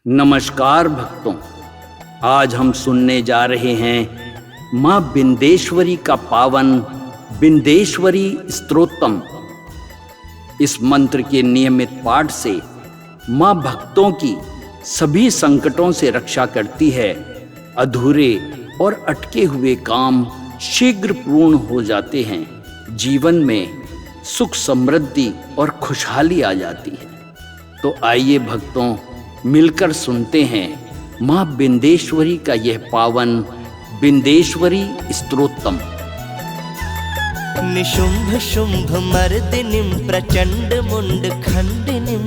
नमस्कार भक्तों, आज हम सुनने जा रहे हैं माँ बिंदेश्वरी का पावन बिंदेश्वरी स्तोत्रम। इस मंत्र के नियमित पाठ से माँ भक्तों की सभी संकटों से रक्षा करती है। अधूरे और अटके हुए काम शीघ्र पूर्ण हो जाते हैं। जीवन में सुख समृद्धि और खुशहाली आ जाती है। तो आइए भक्तों, मिलकर सुनते हैं माँ बिंदेश्वरी का यह पावन बिंदेश्वरी स्तोत्रम। निशुंभ शुंभ मर्दिनीं प्रचंड मुंड खंडिनीं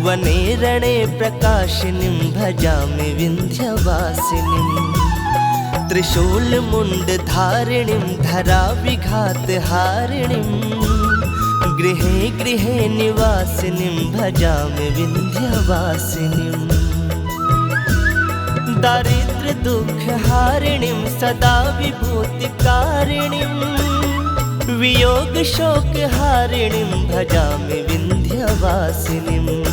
वने रणे प्रकाशिनीं भजामि विंध्यवासिनीं। त्रिशूल मुंड धारिणीं धरा विघात हारिणीं गृहे गृहे निवासिनीं भजामि विंध्यवासिनीं। दारिद्र्य दुख हारिणीं सदा विभूतिकारिणीं वियोग शोक हारिणीं भजामि विंध्यवासिनीं।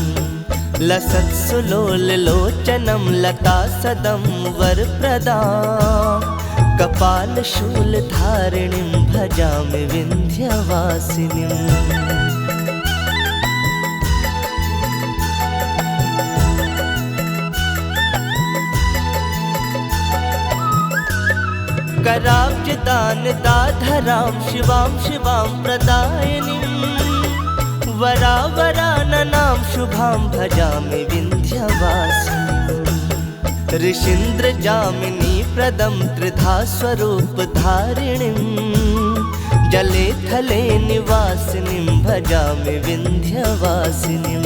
लसत्सुलोल लोचनं लता सदं वरप्रदां कपाल शूल धारिणीं भजामि विंध्यवासिनीं। कराब्जदान दाधरां शिवां शिवां प्रदायिनीं वरावराननां शुभां भजामि विंध्यवासिनीं। ऋषीन्द्र जामिनी प्रदं त्रिधा स्वरूप धारिणीं जले थले निवासिनीं भजामि विंध्यवासिनीं।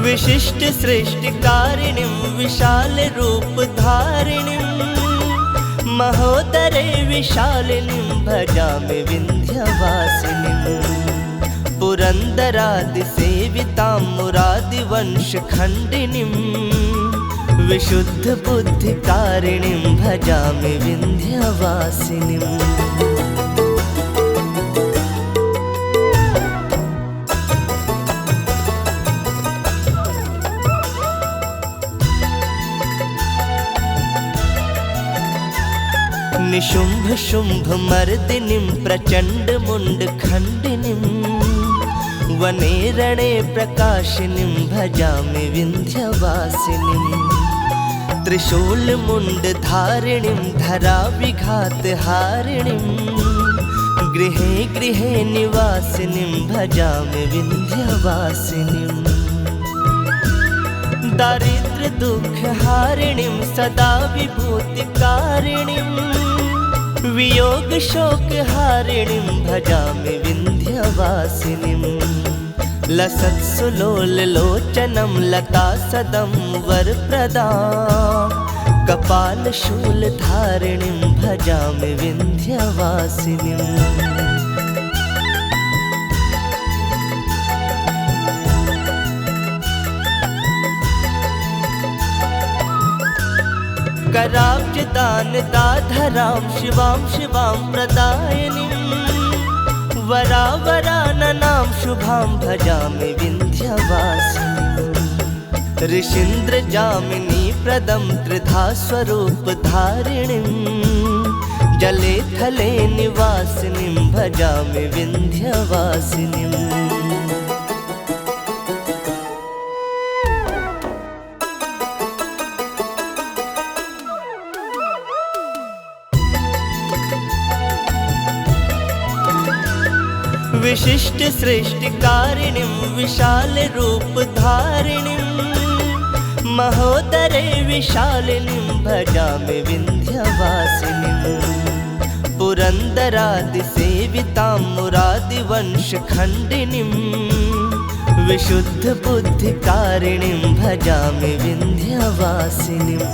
विशिष्ट सृष्टिकारिणीं विशाल रूप धारिणीं महोदरे विशालिनीं भजामि विंध्यवासिनीं। पुरन्दरादिसेवितां मुरादिवंश खण्डिनीं विशुद्ध बुद्धिकारिणीं भजामि विंध्यवासिनीं। निशुंभ शुंभ मर्दिनीं प्रचंड मुंड खंडिनीं वने रणे प्रकाशिनीं भजामि विंध्यवासिनीं। त्रिशूल मुंड धारिणीं धरा विघात हारिणीं गृहे गृहे निवासिनीं भजामि विंध्यवासिनीं। दारिद्र्य दुख हारिणीं सदा विभूतिकारिणीं वियोग शोक हारिणीं भजामि विंध्यवासिनीं। लसत्सुलोल लोचनं लता सदं वरप्रदां कपाल शूल धारिणीं भजामि विंध्यवासिनीं। कराब्जदान दाधरां शिवां शिवां प्रदायिनीं वरावराननां शुभां भजामि विंध्यवासिनीं। ऋषीन्द्र जामिनी प्रदं त्रिधा स्वरूप धारिणीं जले थले निवासिनीं भजामि विंध्यवासिनीं। विशिष्ट सृष्टिकारिणीं विशाल रूप धारिणीं महोदरे विशालिनीं भजामि विंध्यवासिनीं। पुरन्दरादिसेवितां मुरादिवंश खण्डिनीं विशुद्ध बुद्धिकारिणीं भजामि विंध्यवासिनीं।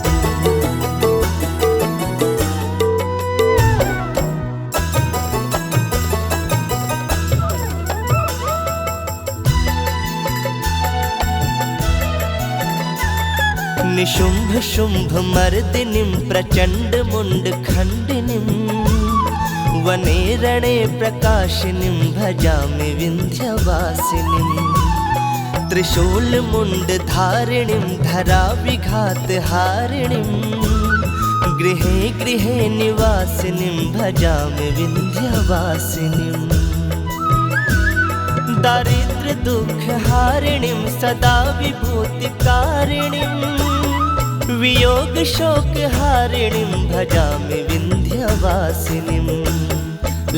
निशुम्भ शुम्भ मर्दिनीं प्रचण्ड मुण्डखण्डिनीं वने रणे प्रकाशिनीं भजामि विन्ध्यवासिनीं त्रिशूलमुण्डधारिणीं धराविघातहारिणीं गृहे गृहे निवासिनीं भजामि विन्ध्यवासिनीं दारिद्र्य दुःखहारिणीं सदा विभूतिकारिणीं वियोग शोकहारिणीं भजामि विन्ध्यवासिनीं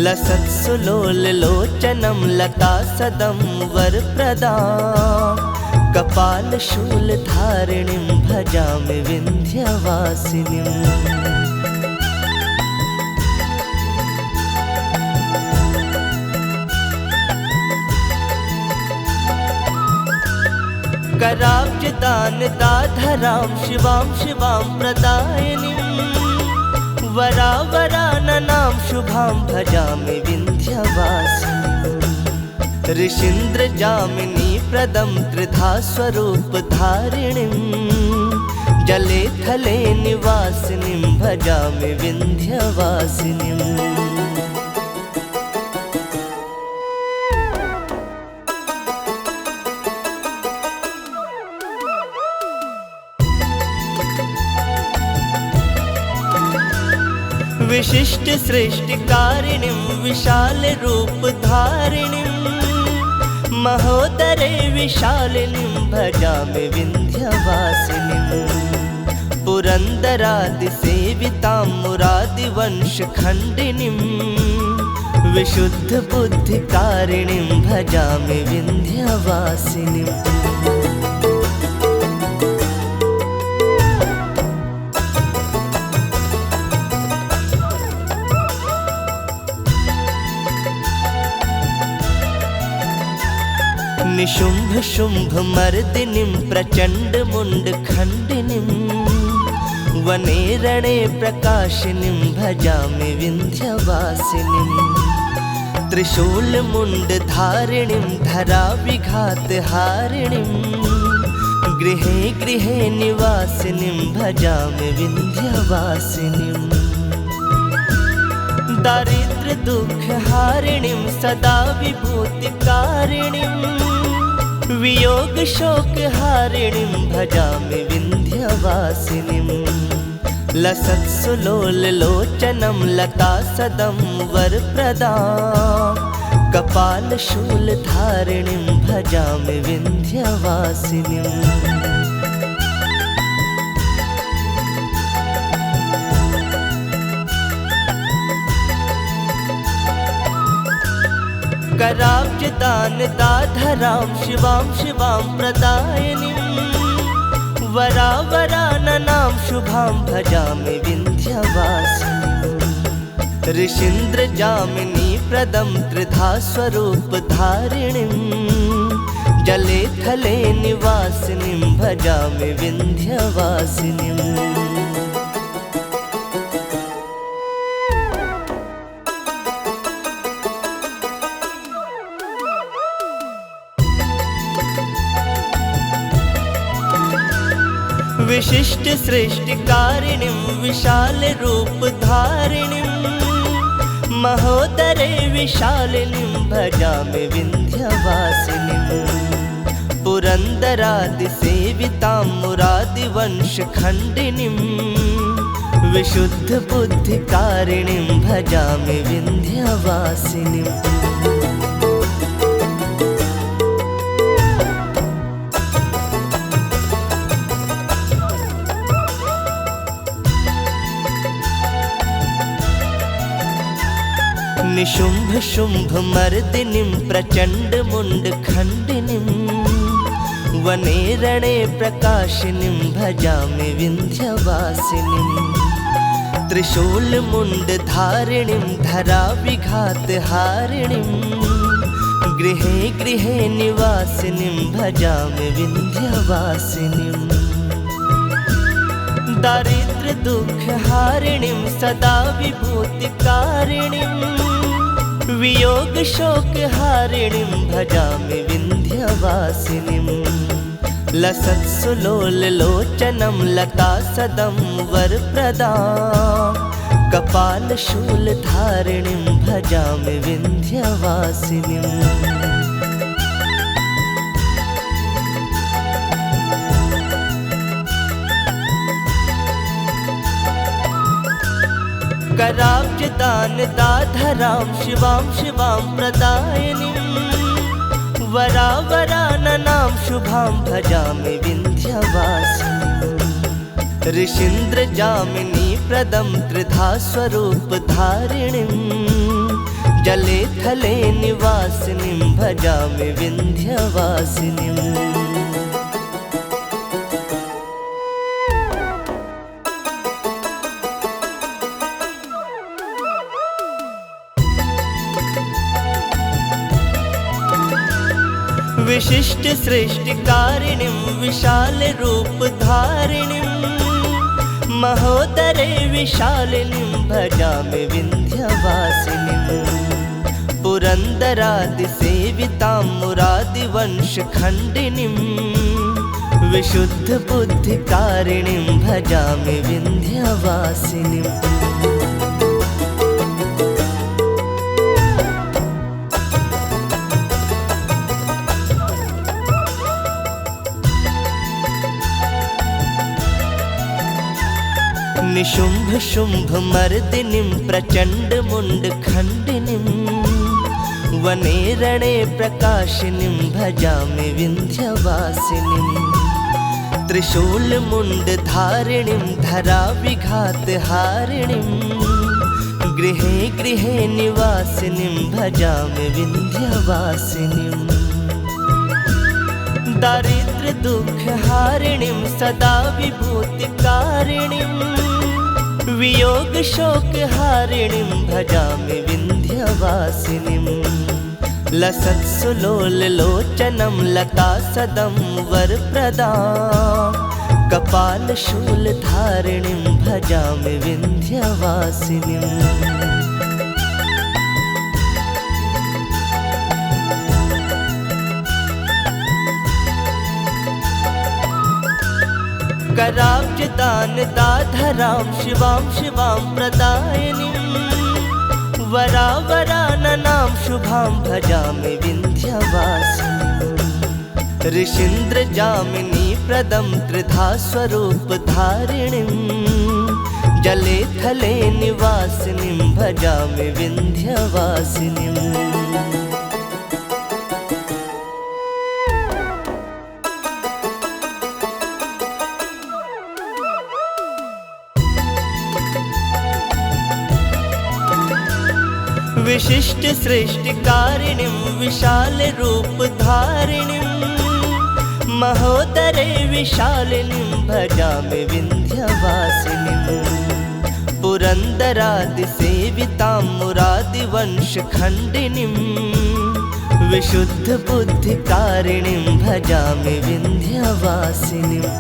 लसत्सुलोललोचनं लतासदं वरप्रदां कपालशूलधारिणीं भजामि विन्ध्यवासिनीं कराब्जदानदाधरां शिवां शिवां प्रदायिनीं वरावराननां शुभां भजामि विन्ध्यवासिनीं ऋषीन्द्रजामिनी प्रदं त्रिधा स्वरूपधारिणीं जले थले निवासिनीं भजामि विन्ध्यवासिनीं विशिष्ट सृष्टिकारिणीं विशाल रूपधारिणीं महोदरे विशालिनीं भजामि विन्ध्यवासिनीं पुरन्दरादिसेवितां मुरादिवंशखण्डिनीं विशुद्धबुद्धिकारिणीं भजामि विन्ध्यवासिनीं निशुम्भ शुम्भ मर्दिनीं प्रचण्ड मुण्डखण्डिनीं वने रणे प्रकाशिनीं भजामि विन्ध्यवासिनीं त्रिशूलमुण्डधारिणीं धराविघातहारिणीं गृहे गृहे निवासिनीं भजामि विन्ध्यवासिनीं दारिद्र्य दुःखहारिणीं सदा विभूतिकारिणीं वियोग शोकहारिणीं भजामि विन्ध्यवासिनीं लसत्सुलोललोचनं लतासदं वरप्रदां कपालशूलधारिणीं भजामि विन्ध्यवासिनीं कराब्जदानदाधरां शिवां शिवां प्रदायिनीं वरावराननां शुभां भजामि विन्ध्यवासिनीं ऋषीन्द्रजामिनी प्रदं त्रिधा स्वरूपधारिणीं जले थले निवासिनीं भजामि विन्ध्यवासिनीं विशिष्ट सृष्टिकारिणीं विशाल रूपधारिणीं महोदरे विशालिनीं भजामि विन्ध्यवासिनीं पुरन्दरादिसेवितां मुरादिवंशखण्डिनीं विशुद्धबुद्धिकारिणीं भजामि विन्ध्यवासिनीं निशुम्भ शुम्भ मर्दिनीं प्रचण्ड मुण्डखण्डिनीं वने रणे प्रकाशिनीं भजामि विन्ध्यवासिनीं त्रिशूलमुण्डधारिणीं धराविघातहारिणीं गृहे गृहे निवासिनीं भजामि विन्ध्यवासिनीं दारिद्र्य दुःखहारिणीं सदा विभूतिकारिणीं वियोग शोकहारिणीं भजामि विन्ध्यवासिनीं लसत्सुलोललोचनं लतासदं वरप्रदां कपालशूलधारिणीं भजामि विन्ध्यवासिनीम्। कराब्जदानदाधरां शिवां शिवां प्रदायिनीं वरावराननां शुभां भजामि विन्ध्यवासिनीं। ऋषीन्द्रजामिनी प्रदं त्रिधा स्वरूपधारिणीं जले थले निवासिनीं भजामि विन्ध्यवासिनीम्। विशिष्ट सृष्टिकारिणीं विशाल रूपधारिणीं महोदरे विशालिनीं भजामि विन्ध्यवासिनीं। पुरन्दरादिसेवितां मुरादिवंशखण्डिनीं विशुद्धबुद्धिकारिणीं भजामि विन्ध्यवासिनीम्। निशुम्भ शुम्भ मर्दिनीं प्रचण्ड मुण्ड खण्डिनीं वने रणे प्रकाशिनीं भजामि विन्ध्यवासिनीं। त्रिशूल मुण्ड धारिणीं धरा विघात हारिणीं गृहे गृहे निवासिनीं भजामि विन्ध्यवासिनीम्। दारिद्र्य दुःख हारिणीं सदा विभूतिकारिणीं वियोग शोक हारिणीं भजामि विन्ध्यवासिनीं। लसत्सुलोललोचनं लतासदं वरप्रदां कपालशूलधारिणीं भजामि विन्ध्यवासिनीम्। कराब्जदानदाधरां शिवां शिवां प्रदायिनीं वरावराननां शुभां भजामि विन्ध्यवासिनीं। ऋषीन्द्रजामिनी प्रदं त्रिधा स्वरूपधारिणीं जले थले निवासिनीं भजामि विन्ध्यवासिनीम्। विशिष्ट सृष्टिकारिणीं विशाल रूपधारिणीं महोदरे विशालिनीं भजामि विन्ध्यवासिनीं। पुरन्दरादिसेवितां मुरादिवंशखण्डिनीं विशुद्धबुद्धिकारिणीं भजामि विन्ध्यवासिनीम्।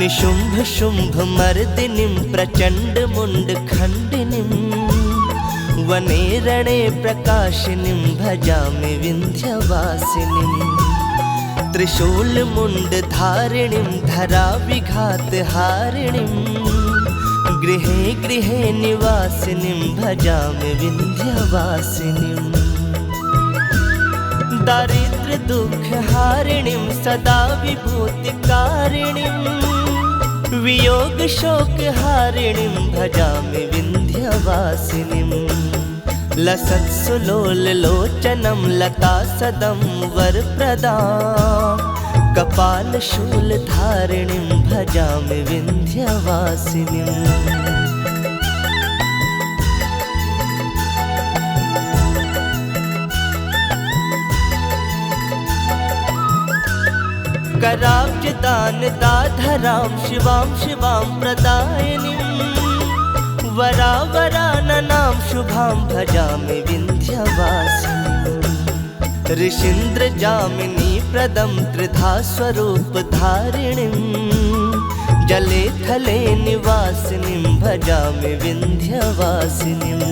निशुम्भ शुम्भ मर्दिनीं प्रचण्ड मुण्ड खण्डिनीं वने रणे प्रकाशिनीं भजामि विन्ध्यवासिनीं। त्रिशूल मुण्ड धारिणीं धरा विघात हारिणीं गृहे गृहे निवासिनीं भजामि विन्ध्यवासिनीम्। दारिद्र्य दुःख हारिणीं सदा विभूतिकारिणीं वियोग शोक हारिणीं भजामि विन्ध्यवासिनीं। लसत्सुलोललोचनं लतासदं वरप्रदां कपालशूलधारिणीं भजामि विन्ध्यवासिनीम्। कराब्जदानदाधरां शिवां शिवां प्रदायिनीं वरावराननां शुभां भजामि विन्ध्यवासिनीं। ऋषीन्द्रजामिनी प्रदं त्रिधा स्वरूपधारिणीं जले थले निवासिनीं भजामि विन्ध्यवासिनीम्।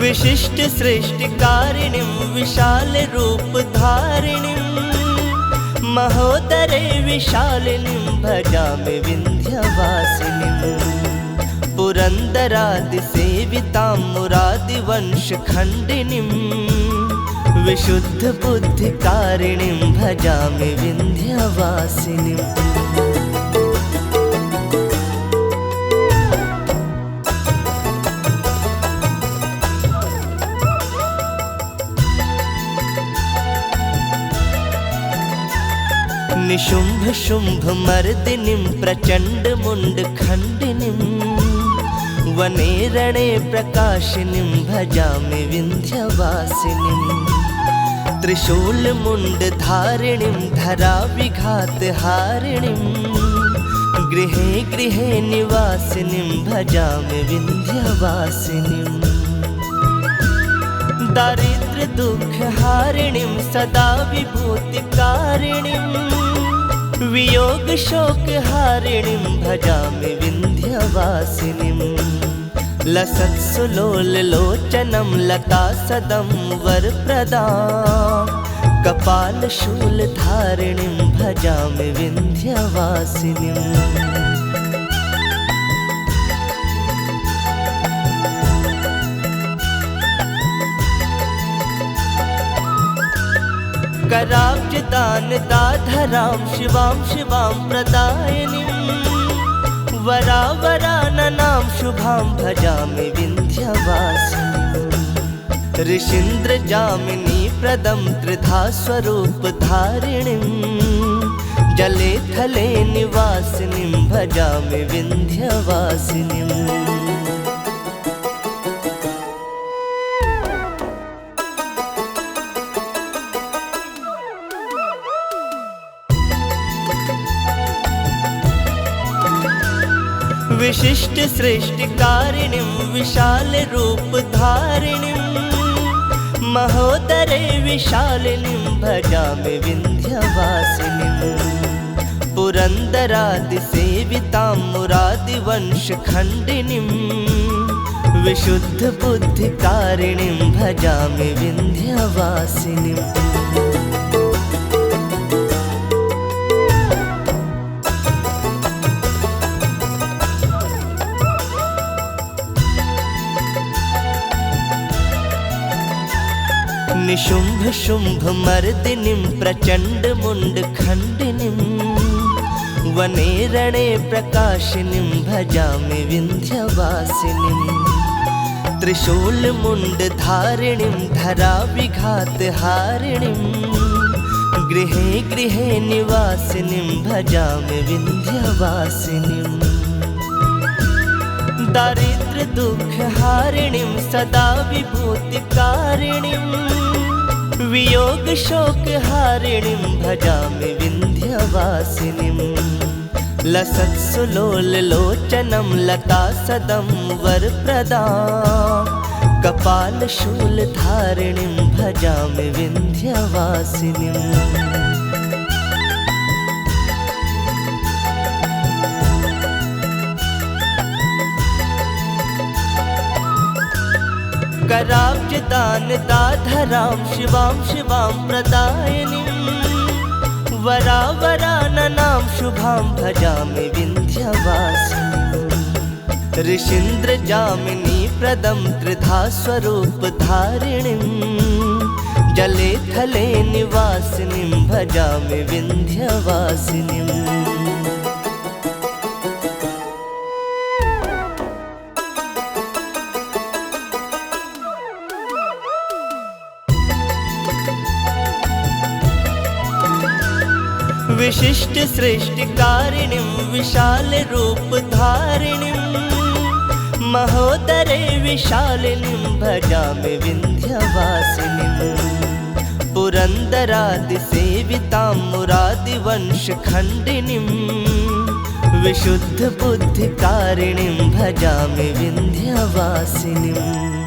विशिष्ट सृष्टिकारिणीं विशाल रूपधारिणीं महोदरे विशालिनीं भजामि विन्ध्यवासिनीम्। पुरन्दरादिसेवितां मुरादिवंशखण्डिनीं विशुद्धबुद्धिकारिणीं भजामि विन्ध्यवासिनीम्। निशुम्भ शुम्भ मर्दिनीं प्रचण्ड मुण्ड खण्डिनीं वने रणे प्रकाशिनीं भजामि विन्ध्यवासिनीम्। त्रिशूल मुण्ड धारिणीं धरा विघात हारिणीं गृहे गृहे निवासिनीं भजामि विन्ध्यवासिनीम्। दारिद्र्य दुःख हारिणीं सदा विभूतिकारिणीं वियोग शोक हारिणीं भजामि विन्ध्यवासिनीम्। लसत्सुलोल लोचनं लता सदं वरप्रदां कपालशूल धारिणीं भजामि विन्ध्यवासिनीम्। कराब्जदानदाधरां शिवां शिवां प्रदायिनीं वरावराननां शुभां भजामि विन्ध्यवासिनीम्। ऋषीन्द्रजामिनी प्रदं त्रिधा स्वरूपधारिणीं जले थले निवासिनीं भजामि विन्ध्यवासिनीम्। विशिष्ट सृष्टिकारिणीं विशाल रूपधारिणीं महोदरे विशालिनीं भजामि विन्ध्यवासिनीम्। पुरन्दरादिसेवितां मुरादिवंशखण्डिनीं विशुद्धबुद्धिकारिणीं भजामि विन्ध्यवासिनीम्। निशुम्भ शुम्भ मर्दिनीं प्रचण्ड मुण्ड खण्डिनीं वने रणे प्रकाशिनीं भजामि विन्ध्यवासिनीम्। त्रिशूल मुण्ड धारिणीं धरा विघात हारिणीं गृहे गृहे निवासिनीं भजामि विन्ध्यवासिनीम्। दारिद्र्य दुःख हारिणीं सदा विभूतिकारिणीं वियोग शोक हारिणीं भजामि विन्ध्यवासिनीम्। लसत्सुलोल लोचनं लता सदं वरप्रदां कपालशूल धारिणीं भजामि विन्ध्यवासिनीम्। कराब्जदानदाधरां शिवां शिवां प्रदायिनीं वरावराननां शुभां भजामि विन्ध्यवासिनीम्। ऋषीन्द्रजामिनी प्रदं त्रिधा स्वरूपधारिणीं जले थले निवासिनीं भजामि विन्ध्यवासिनीम्। विशिष्ट सृष्टिकारिणीं विशाल रूपधारिणीं महोदरे विशालिनीं भजामि विन्ध्यवासिनीम्। पुरन्दरादिसेवितां मुरादिवंशखण्डिनीं विशुद्धबुद्धिकारिणीं भजामि विन्ध्यवासिनीम्।